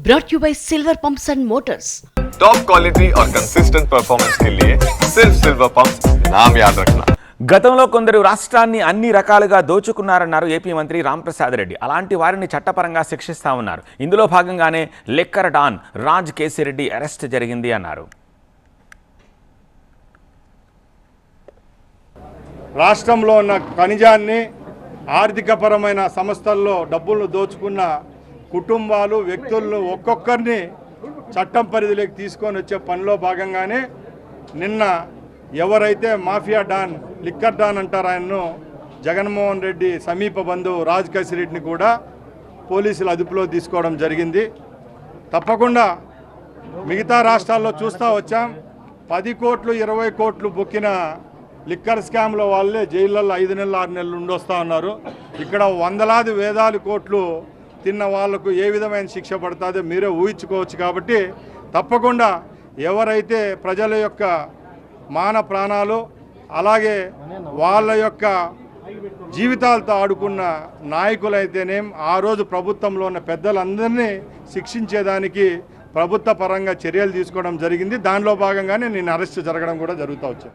brought you by Silver Pumps and Motors. Top quality और consistent performance के लिए सिर्फ सिल्वर पंप्स नाम याद रखना। గతంలో కొందరు రాష్ట్రాన్ని అన్ని రకాలుగా దోచుకున్నారన్నారు ఏపీ మంత్రి రాంప్రసాద్ రెడ్డి. అలాంటి వారిని చట్టపరంగా శిక్షిస్తా ఉన్నారు. ఇందులో భాగంగానే liquor don Raj Kesireddy arrest జరిగింది అన్నారు. రాష్ట్రంలో ఉన్న ఖనిజాన్ని ఆర్థికపరమైన సంస్థల్లో డబ్బులను దోచుకున్న కుటుంబాలు వ్యక్తులను ఒక్కొక్కరిని చట్టం పరిధిలోకి తీసుకొని వచ్చే పనిలో భాగంగానే నిన్న ఎవరైతే మాఫియా డాన్ లిక్కర్ డాన్ అంటారు ఆయన్ను జగన్మోహన్ రెడ్డి సమీప బంధువు రాజ్ కేసిరెడ్డిని కూడా పోలీసులు అదుపులో తీసుకోవడం జరిగింది. తప్పకుండా మిగతా రాష్ట్రాల్లో చూస్తూ వచ్చాం. 10 కోట్లు 20 కోట్లు బొక్కిన లిక్కర్ స్కామ్లో వాళ్ళే జైళ్ళల్లో 5 నెలలు 6 నెలలు ఉండొస్తూ ఉన్నారు. ఇక్కడ వందలాది వేలాది కోట్లు తిన్న వాళ్లకు ఏ విధమైన శిక్ష పడుతుందో మీరే ఊహించుకోవచ్చు. కాబట్టి తప్పకుండా ఎవరైతే ప్రజల యొక్క మాన ప్రాణాలు అలాగే వాళ్ళ యొక్క జీవితాలతో ఆడుకున్న నాయకులైతేనేం ఆ రోజు ప్రభుత్వంలో ఉన్న పెద్దలందరినీ శిక్షించేదానికి ప్రభుత్వ పరంగా చర్యలు తీసుకోవడం జరిగింది. దానిలో భాగంగానే నేను అరెస్ట్ జరగడం కూడా జరుగుతూ వచ్చింది.